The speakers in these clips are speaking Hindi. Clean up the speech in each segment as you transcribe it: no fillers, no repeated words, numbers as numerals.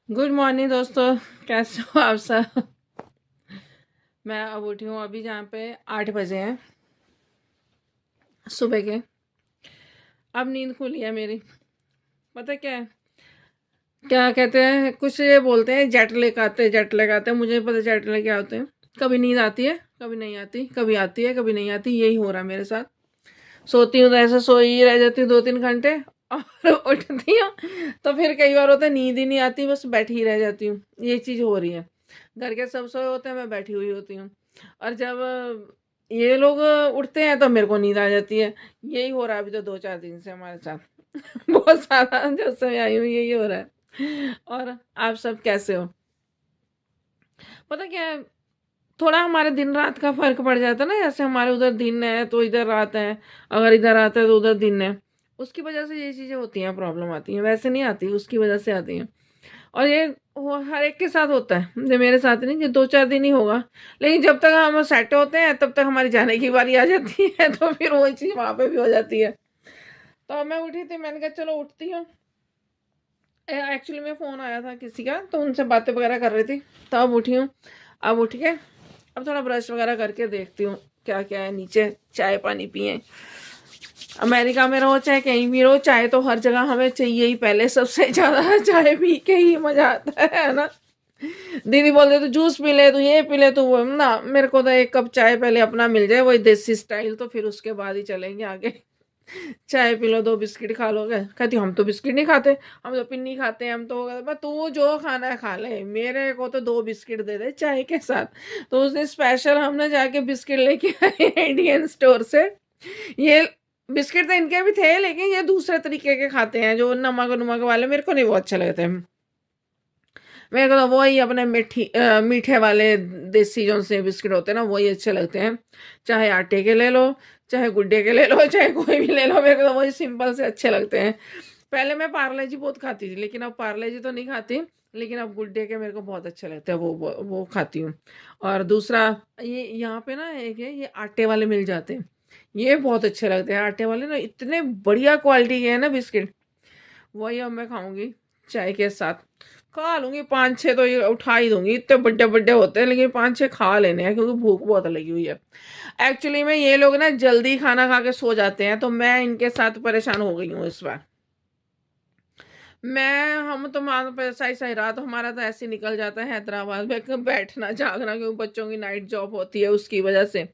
गुड मॉर्निंग दोस्तों। कैसे हो आप सब? मैं अब उठी हूँ अभी, जहाँ पे 8 बजे हैं सुबह के। अब नींद खुली है मेरी। पता क्या है, क्या कहते हैं, कुछ ये बोलते हैं जेट लेग आते हैं, जेट लेग आते हैं। मुझे नहीं पता जेट लेग क्या होते हैं। कभी नींद आती है, कभी नहीं आती, कभी आती है, कभी नहीं आती। यही हो रहा है मेरे साथ। सोती हूँ तो ऐसे सोई रह जाती हूँ 2-3 घंटे, और उठती हूँ तो फिर कई बार होता है नींद ही नहीं आती, बस बैठी ही रह जाती हूँ। ये चीज़ हो रही है। घर के सब सोए होते हैं, मैं बैठी हुई होती हूँ। और जब ये लोग उठते हैं तो मेरे को नींद आ जाती है। यही हो रहा है अभी तो 2-4 दिन से हमारे साथ। बहुत सारा, जब से मैं आई हूँ यही हो रहा है। और आप सब कैसे हो? पता क्या है, थोड़ा हमारे दिन रात का फर्क पड़ जाता है ना। जैसे हमारे उधर दिन है तो इधर रात है, अगर इधर रात है तो उधर दिन है। उसकी वजह से ये चीज़ें होती हैं, प्रॉब्लम आती हैं। वैसे नहीं आती, उसकी वजह से आती हैं। और ये हर एक के साथ होता है, ये मेरे साथ नहीं। ये 2-4 दिन ही होगा, लेकिन जब तक हम सेट होते हैं तब तक हमारी जाने की बारी आ जाती है। तो फिर वही चीज़ वहाँ पे भी हो जाती है। तो अब मैं उठी थी, मैंने कहा चलो उठती हूँ। एक्चुअली में फ़ोन आया था किसी का, तो उनसे बातें वगैरह कर रही थी। तब उठी हूँ। अब उठ के अब थोड़ा ब्रश वगैरह करके देखती हूँ क्या क्या है नीचे। चाय पानी पिए। अमेरिका में रहो चाहे कहीं भी रहो, चाय तो हर जगह हमें चाहिए ही। पहले सबसे ज़्यादा चाय पी के ही मज़ा आता है ना। दीदी बोलते तू जूस पी ले, तू ये पी ले, तू वो ना। मेरे को तो एक कप चाय पहले अपना मिल जाए, वही देसी स्टाइल, तो फिर उसके बाद ही चलेंगे आगे। चाय पी लो, 2 बिस्किट खा लोगे। कहती हम तो बिस्किट नहीं खाते, हम तो पिन्नी खाते हैं, हम तो बस तू जो खाना है खा ले, मेरे को तो 2 बिस्किट दे दे चाय के साथ। तो उस दिन स्पेशल हमने जाके बिस्किट लेके आए इंडियन स्टोर से। ये बिस्किट तो इनके भी थे, लेकिन ये दूसरे तरीके के खाते हैं, जो नमक नमक वाले मेरे को नहीं बहुत अच्छे लगते हैं। मेरे को तो वही अपने मीठे वाले देसी जो से बिस्किट होते हैं ना, वही अच्छे लगते हैं। चाहे आटे के ले लो, चाहे गुड्डे के ले लो, चाहे कोई भी ले लो, मेरे को तो वही सिंपल से अच्छे लगते हैं। पहले मैं पार्ले जी बहुत खाती थी, लेकिन अब पार्ले जी तो नहीं खाती। लेकिन अब गुड्डे के मेरे को बहुत अच्छे लगते हैं, वो खाती हूँ। और दूसरा, ये यहाँ पे ना एक है, ये आटे वाले मिल जाते हैं। ये बहुत अच्छे लगते हैं आटे वाले ना, इतने बढ़िया क्वालिटी के हैं ना बिस्किट। वही अब मैं खाऊंगी चाय के साथ। खा लूंगी 5-6 तो ये उठा ही दूंगी, इतने बड़े बड़े होते हैं, लेकिन 5-6 खा लेने हैं, क्योंकि भूख बहुत लगी हुई है। एक्चुअली में ये लोग ना जल्दी खाना खा के सो जाते हैं, तो मैं इनके साथ परेशान हो गई हूँ इस बार। मैं हम तो मान सही सही रात हमारा तो ऐसे ही निकल जाता है हैदराबाद में, बैठना जागना, क्योंकि बच्चों की नाइट जॉब होती है, उसकी वजह से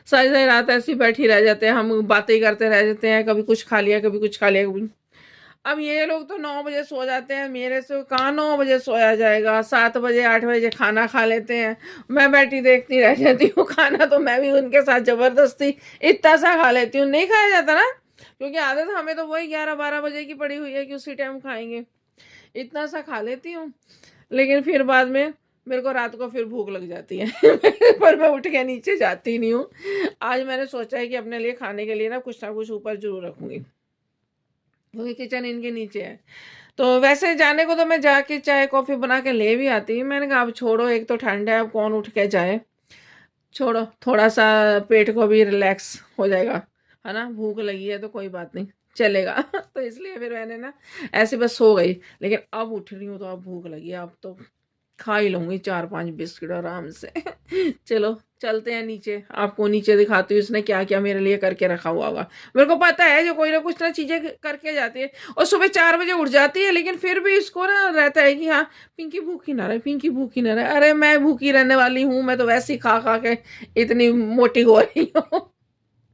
सही सही रात ऐसी बैठी रह जाते हैं। हम बातें करते रह जाते हैं, कभी कुछ खा लिया, कभी कुछ खा लिया, कभी। अब ये लोग तो 9 बजे सो जाते हैं, मेरे से कहाँ 9 बजे सोया जाएगा। 7 बजे 8 बजे खाना खा लेते हैं। मैं बैठी देखती रह जाती हूँ। खाना तो मैं भी उनके साथ जबरदस्ती इतना सा खा लेती हूँ। नहीं खाया जाता ना, क्योंकि आदत हमें तो वही 11-12 बजे की पड़ी हुई है कि उसी टाइम खाएंगे। इतना सा खा लेती हूँ, लेकिन फिर बाद में मेरे को रात को फिर भूख लग जाती है। पर मैं उठ के नीचे जाती नहीं हूँ। आज मैंने सोचा है कि अपने लिए खाने के लिए ना कुछ ऊपर जरूर रखूंगी, क्योंकि किचन इनके नीचे है। तो वैसे जाने को तो मैं जाके चाय कॉफ़ी बना के ले भी आती। मैंने कहा अब छोड़ो, एक तो ठंड है, अब कौन उठ के जाए। छोड़ो, थोड़ा सा पेट को भी रिलैक्स हो जाएगा, है ना। भूख लगी है तो कोई बात नहीं, चलेगा। तो इसलिए फिर मैंने ना ऐसे बस सो गई। लेकिन अब उठ रही हूँ तो अब भूख लगी है, अब तो खा ही लूँगी 4-5 बिस्किट आराम से। चलो चलते हैं नीचे, आपको नीचे दिखाती हूँ इसने क्या-क्या मेरे लिए करके रखा हुआ होगा। मेरे को पता है जो कोई ना कुछ ना चीज़ें करके जाती है, और सुबह 4 बजे उठ जाती है, लेकिन फिर भी इसको ना रहता है कि हाँ, पिंकी भूखी ना रहे, पिंकी भूखी ना रहे। अरे मैं भूखी रहने वाली हूँ, मैं तो वैसे ही खा-खा के इतनी मोटी हो रही हूँ।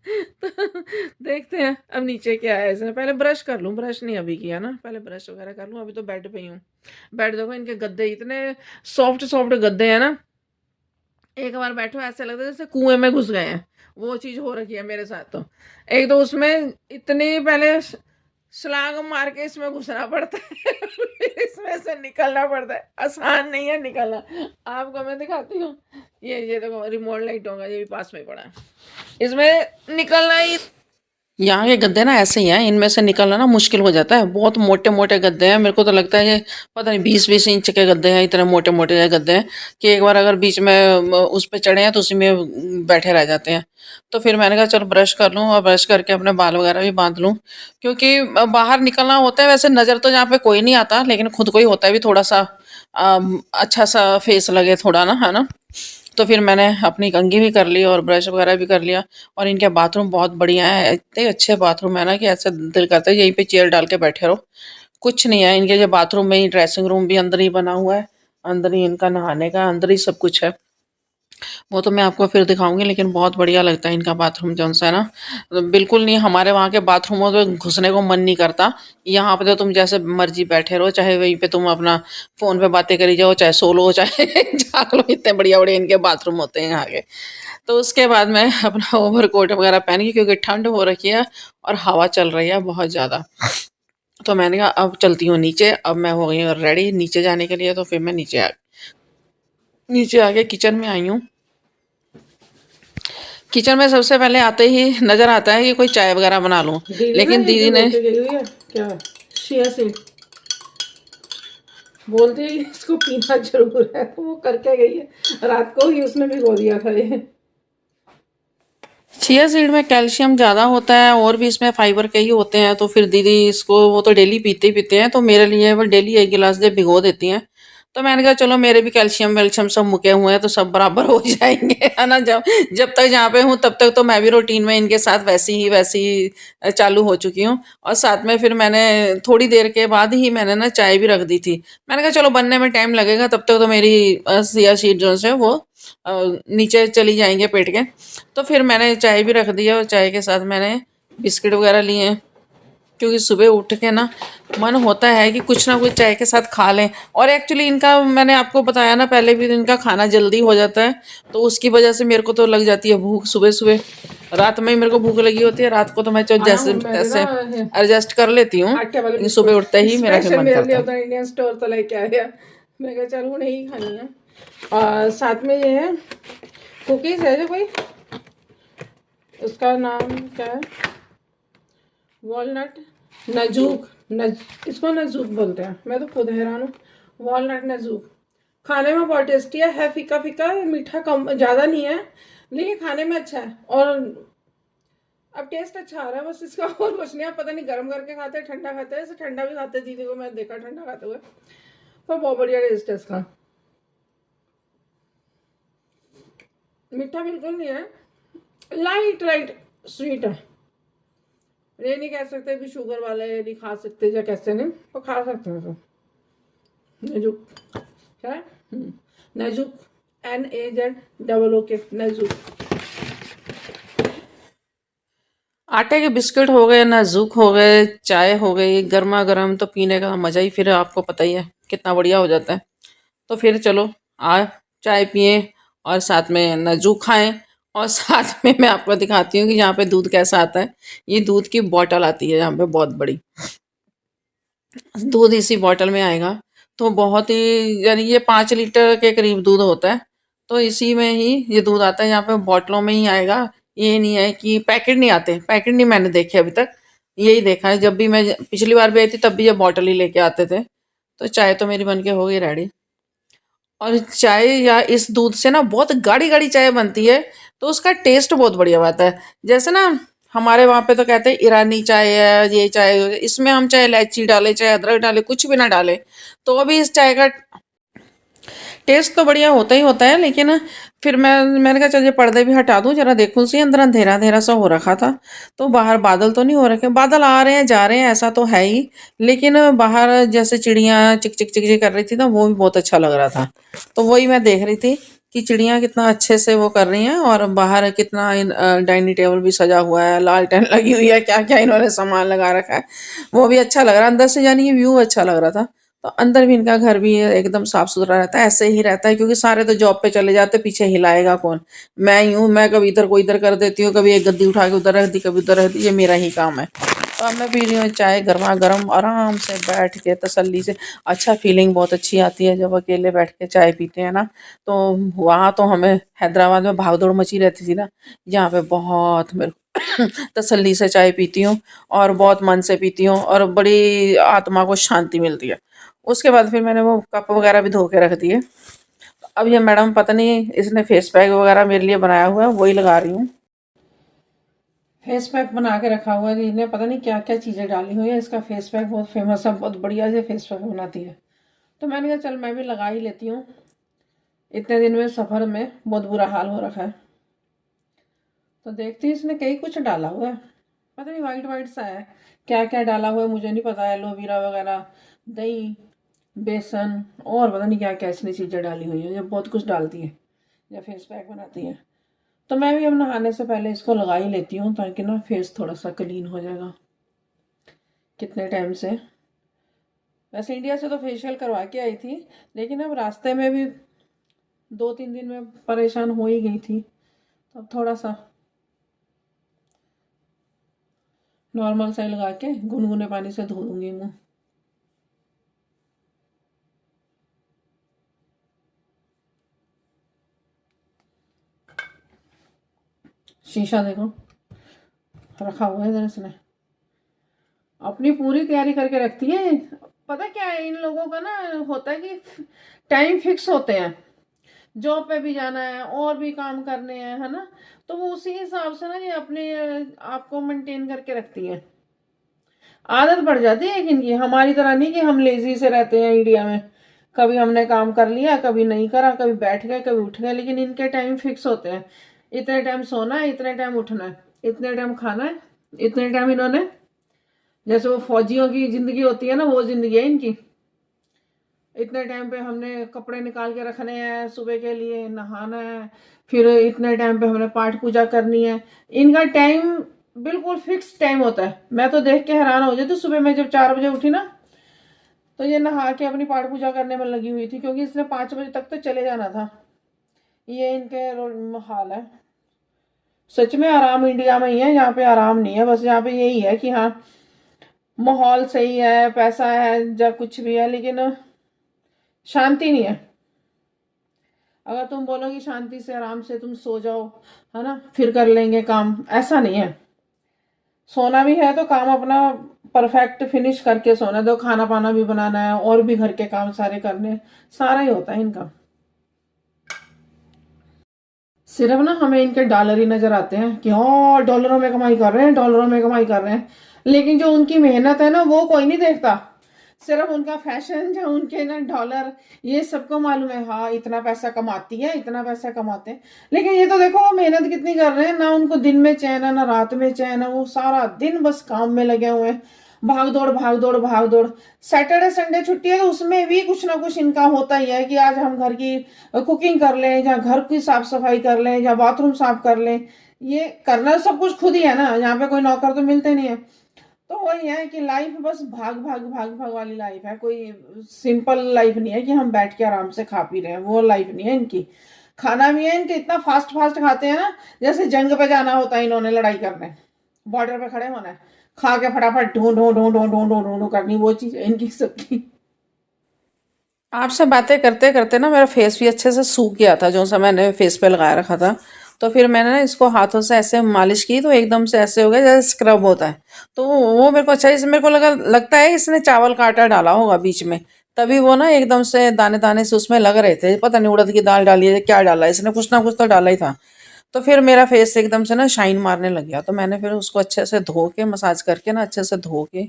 तो देखते हैं अब नीचे क्या है। इसने पहले ब्रश कर लूँ, ब्रश नहीं अभी किया ना, पहले ब्रश वगैरह कर लूँ। अभी तो बेड पे ही हूँ। बेड देखो, इनके गद्दे इतने सॉफ्ट सॉफ्ट गद्दे हैं ना। एक बार बैठो ऐसे लगता है जैसे कुएं में घुस गए हैं। वो चीज हो रखी है मेरे साथ तो। एक तो उसमें इतनी पहले छलांग मार के इसमें घुसना पड़ता है। फिर इसमें से निकलना पड़ता है, आसान नहीं है निकलना। आपको मैं दिखाती हूँ। ये देखो रिमोट लाइट होगा, ये भी पास में पड़ा है। इसमें निकलना ही यहाँ के गद्दे ना ऐसे ही हैं, इनमें से निकलना ना मुश्किल हो जाता है। बहुत मोटे मोटे गद्दे हैं, मेरे को तो लगता है ये पता नहीं 20-20 इंच के गद्दे हैं। इतने मोटे मोटे गद्दे हैं कि एक बार अगर बीच में उस पे चढ़े हैं तो उसी में बैठे रह जाते हैं। तो फिर मैंने कहा चल ब्रश कर लूँ और ब्रश करके अपने बाल वगैरह भी बांध लूँ, क्योंकि बाहर निकलना होता है। वैसे नज़र तो यहाँ पे कोई नहीं आता, लेकिन खुद को ही होता है भी थोड़ा सा अच्छा सा फेस लगे थोड़ा ना, है ना। तो फिर मैंने अपनी कंघी भी कर ली और ब्रश वगैरह भी कर लिया। और इनके बाथरूम बहुत बढ़िया है, इतने अच्छे बाथरूम है ना कि ऐसा दिल करता है यहीं पे चेयर डाल के बैठे रहो। कुछ नहीं है इनके जो बाथरूम में ही, ड्रेसिंग रूम भी अंदर ही बना हुआ है, अंदर ही इनका नहाने का, अंदर ही सब कुछ है। वो तो मैं आपको फिर दिखाऊंगी, लेकिन बहुत बढ़िया लगता है इनका बाथरूम जो सा है ना। तो बिल्कुल नहीं, हमारे वहाँ के बाथरूमों में तो घुसने को मन नहीं करता। यहाँ पे तो तुम जैसे मर्जी बैठे रहो, चाहे वहीं पे तुम अपना फोन पे बातें करी जाओ, चाहे सो लो, चाहे जाग लो। इतने बढ़िया बढ़िया इनके बाथरूम होते हैं यहाँ के। तो उसके बाद मैं अपना ओवरकोट वगैरह पहन के, क्योंकि ठंड हो रखी है और हवा चल रही है बहुत ज़्यादा। तो मैंने कहा अब चलती हूँ नीचे। अब मैं हो गई हूँ रेडी नीचे जाने के लिए। तो फिर मैं नीचे आके किचन में आई हूँ। किचन में सबसे पहले आते ही नज़र आता है कि कोई चाय वगैरह बना लूँ, दीदी ना लेकिन ये दीदी जो ने लेके गई हुई है क्या, चिया सीड, बोलते हैं इसको पीना जरूर है, तो वो करके गई है। रात को ही उसने भिगो दिया था ये। चिया सीड में कैल्शियम ज़्यादा होता है और भी इसमें फाइबर के ही होते हैं। तो फिर दीदी इसको, वो तो डेली पीते ही पीते हैं, तो मेरे लिए वो डेली 1 गिलास दे भिगो देती हैं। तो मैंने कहा चलो मेरे भी कैल्शियम वेल्शियम सब मुके हुए हैं तो सब बराबर हो जाएंगे, है ना। जब जब तक जहाँ पे हूँ तब तक तो मैं भी रूटीन में इनके साथ वैसी ही चालू हो चुकी हूँ। और साथ में फिर मैंने थोड़ी देर के बाद ही मैंने ना चाय भी रख दी थी। मैंने कहा चलो बनने में टाइम लगेगा, तब तक तो मेरी चिया सीड जो है वो नीचे चली जाएंगे पेट के। तो फिर मैंने चाय भी रख दिया और चाय के साथ मैंने बिस्किट वगैरह लिए हैं, क्योंकि सुबह उठ के ना मन होता है कि कुछ ना कुछ चाय के साथ खा लें। और एक्चुअली इनका मैंने आपको बताया ना पहले भी, इनका खाना जल्दी हो जाता है, तो उसकी वजह से मेरे को तो लग जाती है भूख सुबह सुबह। रात में ही मेरे को भूख लगी होती है, रात को तो मैं आया जैसे हूँ मैंने ना तैसे एडजस्ट कर लेती हूँ, आटे वाले लेकिन सुबह बिस्कुट, उठते ही मेरा फिर स्पेशल मन मेरे लिए करता है। होता है, इंडियन स्टोर तो लेके आया। मैं कहा चल नहीं खानी है। और साथ में ये है कुकीज है जो कोई, उसका नाम क्या है, वॉलनट नजूक, इसको नजूक बोलते हैं, मैं तो खुद हैरान हूँ। वॉलनट नजूक खाने में बहुत टेस्टी है फीका फीका, मीठा कम ज़्यादा नहीं है, लेकिन खाने में अच्छा है। और अब टेस्ट अच्छा आ रहा है बस इसका, और कुछ नहीं। आप पता नहीं गर्म करके खाते हैं ठंडा खाते हैं, ऐसे ठंडा भी खाते हैं, दीदी को मैं देखा ठंडा खाते हुए, पर बहुत बढ़िया टेस्ट है इसका। मीठा बिल्कुल नहीं है, लाइट लाइट स्वीट है। ये नहीं कह सकते भी शुगर वाले नहीं खा सकते या कैसे नहीं, तो खा सकते हैं तो। नजुक क्या है, नजुक, NAZOOK नजुक। आटे के बिस्किट हो गए, नाजुक हो गए, चाय हो गई गर्मा गर्म, तो पीने का मज़ा ही फिर आपको पता ही है कितना बढ़िया हो जाता है। तो फिर चलो आ चाय पिए और साथ में नाजुक खाएं। और साथ में मैं आपको दिखाती हूँ कि यहाँ पे दूध कैसा आता है। ये दूध की बोतल आती है यहाँ पे बहुत बड़ी, दूध इसी बोतल में आएगा। तो बहुत ही, यानी ये 5 लीटर के करीब दूध होता है। तो इसी में ही ये दूध आता है, यहाँ पे बोतलों में ही आएगा। ये नहीं है कि पैकेट नहीं आते, पैकेट नहीं मैंने देखे अभी तक। यही देखा है, जब भी मैं पिछली बार भी आई थी तब भी ये बॉटल ही लेके आते थे। तो चाय तो मेरी बन के हो गई रेडी। और चाय या इस दूध से ना बहुत गाढ़ी गाढ़ी चाय बनती है, तो उसका टेस्ट बहुत बढ़िया आता है। जैसे ना हमारे वहाँ पे तो कहते हैं ईरानी चाय है, ये चाय है, इसमें हम चाहे इलायची डाले चाहे अदरक डाले कुछ भी ना डाले, तो अभी इस चाय का टेस्ट तो बढ़िया होता ही होता है। लेकिन फिर मैंने कहा चलिए पर्दे भी हटा दूं, जरा देखूं सी अंदर अंधेरा अंधेरा सा हो रखा था। तो बाहर बादल तो नहीं हो रखे, बादल आ रहे हैं जा रहे हैं ऐसा तो है ही, लेकिन बाहर जैसे चिड़ियाँ चिक चिक चिक चिक कर रही थी ना, वो भी बहुत अच्छा लग रहा था। तो वही मैं देख रही थी कि चिड़ियाँ कितना अच्छे से वो कर रही हैं, और बाहर कितना डाइनिंग टेबल भी सजा हुआ है, लालटेन लगी हुई है, क्या क्या इन्होंने सामान लगा रखा है। वो भी अच्छा लग रहा है अंदर से, यानी कि व्यू अच्छा लग रहा था। तो अंदर भी इनका घर भी एकदम साफ सुथरा रहता है, ऐसे ही रहता है, क्योंकि सारे तो जॉब पे चले जाते, पीछे हिलाएगा कौन। मैं ही हूँ, मैं कभी इधर को इधर कर देती हूँ, कभी एक गद्दी उठा के उधर रख दी, कभी उधर रख दी, ये मेरा ही काम है। तो अब मैं पी रही हूँ चाय गर्मा गर्म, आराम से बैठ के तसल्ली से। अच्छा फीलिंग बहुत अच्छी आती है जब अकेले बैठ के चाय पीते हैं ना। तो वहाँ तो हमें हैदराबाद में भागदौड़ मची रहती थी ना, यहाँ पे बहुत मेरे तसल्ली से चाय पीती हूँ और बहुत मन से पीती हूँ और बड़ी आत्मा को शांति मिलती है। उसके बाद फिर मैंने वो कप वगैरह भी धो के रख दिए। अब ये मैडम पता नहीं इसने फेस पैक वगैरह मेरे लिए बनाया हुआ है, वही लगा रही हूँ। फेस पैक बना के रखा हुआ है, इन्हें पता नहीं क्या क्या चीज़ें डाली हुई है। इसका फेस पैक बहुत फेमस है, बहुत बढ़िया से फेस पैक बनाती है। तो मैंने कहा चल मैं भी लगा ही लेती हूँ। इतने दिन में सफ़र में बहुत बुरा हाल हो रखा है। तो देखती हूँ, इसने कई कुछ डाला हुआ है, पता नहीं वाइट वाइट सा है, क्या क्या डाला हुआ है मुझे नहीं पता। एलोवेरा वगैरह, दही, बेसन और पता नहीं क्या क्या इसने चीज़ें डाली हुई है। ये बहुत कुछ डालती है या फेस पैक बनाती है। तो मैं भी अब नहाने से पहले इसको लगा ही लेती हूँ, ताकि ना फेस थोड़ा सा क्लीन हो जाएगा। कितने टाइम से, वैसे इंडिया से तो फेशियल करवा के आई थी, लेकिन अब रास्ते में भी 2-3 दिन में परेशान हो ही गई थी। तो अब थोड़ा सा नॉर्मल सा ही लगा के गुनगुने पानी से धो दूंगी मुँह। शीशा देखो रखा हुआ है इधर, इसने अपनी पूरी तैयारी करके रखती है। पता क्या है, इन लोगों का ना होता है कि टाइम फिक्स होते हैं, जॉब पे भी जाना है और भी काम करने हैं, है ना। तो वो उसी हिसाब से ना ये अपने आप को मेंटेन करके रखती हैं। आदत पड़ जाती है इनकी, हमारी तरह नहीं कि हम लेजी से रहते हैं इंडिया में। कभी हमने काम कर लिया, कभी नहीं करा, कभी बैठ गए, कभी उठ गए। लेकिन इनके टाइम फिक्स होते हैं, इतने टाइम सोना है, इतने टाइम उठना है, इतने टाइम खाना है, इतने टाइम इन्होंने, जैसे वो फौजियों की जिंदगी होती है ना, वो जिंदगी है इनकी। इतने टाइम पे हमने कपड़े निकाल के रखने हैं, सुबह के लिए नहाना है, फिर इतने टाइम पे हमने पाठ पूजा करनी है। इनका टाइम बिल्कुल फिक्स टाइम होता है। मैं तो देख के हैरान हो जाती, सुबह में जब 4 बजे उठी ना, तो ये नहा के अपनी पाठ पूजा करने में लगी हुई थी, क्योंकि इसने 5 बजे तक तो चले जाना था। ये इनके हाल है। सच में आराम इंडिया में ही है, यहाँ पे आराम नहीं है। बस यहाँ पे यही है कि हाँ माहौल सही है, पैसा है या कुछ भी है, लेकिन शांति नहीं है। अगर तुम बोलो कि शांति से आराम से तुम सो जाओ, है ना, फिर कर लेंगे काम, ऐसा नहीं है। सोना भी है तो काम अपना परफेक्ट फिनिश करके सोना दो, खाना पाना भी बनाना है और भी घर के काम सारे करने हैं, सारा ही होता है इनका। सिर्फ ना हमें इनके डॉलर ही नजर आते हैं कि हाँ डॉलरों में कमाई कर रहे हैं, डॉलरों में कमाई कर रहे हैं। लेकिन जो उनकी मेहनत है ना, वो कोई नहीं देखता। सिर्फ उनका फैशन, जो उनके ना डॉलर, ये सबको मालूम है, हाँ इतना पैसा कमाती है, इतना पैसा कमाते हैं। लेकिन ये तो देखो वो मेहनत कितनी कर रहे हैं, ना उनको दिन में चैन है ना रात में चैन है। वो सारा दिन बस काम में लगे हुए हैं, भाग दौड़ भाग दौड़ भाग दौड़। सैटरडे संडे छुट्टी है तो उसमें भी कुछ ना कुछ इनका होता ही है कि आज हम घर की कुकिंग कर लें, या घर की साफ सफाई कर लें, या बाथरूम साफ कर लें। ये करना सब कुछ खुद ही है ना, यहाँ पे कोई नौकर तो मिलते नहीं है। तो वही है कि लाइफ बस भाग भाग भाग भाग वाली लाइफ है। कोई सिंपल लाइफ नहीं है कि हम बैठ के आराम से खा पी रहे हैं, वो लाइफ नहीं है इनकी। खाना भी है इनके, इतना फास्ट फास्ट खाते हैं ना, जैसे जंग पे जाना होता है इन्होंने, लड़ाई करने, बॉर्डर पे खड़े होना है, खा के फटाफट ढूंढ ढूंढ ढूंढ ढूंढ ढूंढ ढूंढ ढूंढ करनी, वो चीज है इनकी सबकी। आपसे बातें करते करते ना मेरा फेस भी अच्छे से सूख गया था, जो सा मैंने फेस पे लगाया रखा था। तो फिर मैंने ना इसको हाथों से ऐसे मालिश की, तो एकदम से ऐसे हो गया जैसे स्क्रब होता है। तो वो मेरे को अच्छा, इसमें मेरे को लगता है इसने चावल का आटा डाला होगा बीच में, तभी वो ना एकदम से दाने दाने से उसमें लग रहे थे। पता नहीं उड़द की दाल डाली है, क्या डाला है इसने, कुछ ना कुछ तो डाला ही था। तो फिर मेरा फेस एकदम से ना शाइन मारने लग गया। तो मैंने फिर उसको अच्छे से धो के, मसाज करके ना अच्छे से धो के,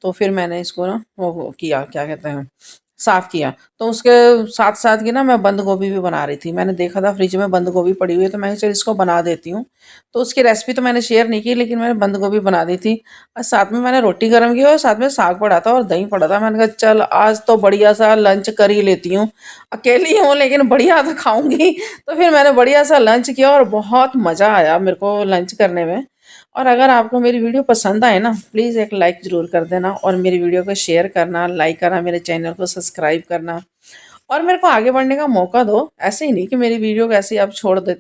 तो फिर मैंने इसको ना वो किया, क्या कहते हैं, साफ किया। तो उसके साथ साथ की ना मैं बंद गोभी भी बना रही थी। मैंने देखा था फ्रिज में बंद गोभी पड़ी हुई है, तो मैं चल इसको बना देती हूँ। तो उसकी रेसिपी तो मैंने शेयर नहीं की, लेकिन मैंने बंद गोभी बना दी थी। और साथ में मैंने रोटी गर्म की और साथ में साग पड़ा था और दही पड़ा था। मैंने कहा चल आज तो बढ़िया सा लंच कर ही लेती हूँ, अकेली हूँ लेकिन बढ़िया तो खाऊंगी। तो फिर मैंने बढ़िया सा लंच किया और बहुत मज़ा आया मेरे को लंच करने में। और अगर आपको मेरी वीडियो पसंद आए ना, प्लीज़ एक लाइक ज़रूर कर देना और मेरी वीडियो को शेयर करना, लाइक करना, मेरे चैनल को सब्सक्राइब करना और मेरे को आगे बढ़ने का मौका दो। ऐसे ही नहीं कि मेरी वीडियो को ऐसे ही आप छोड़ देते।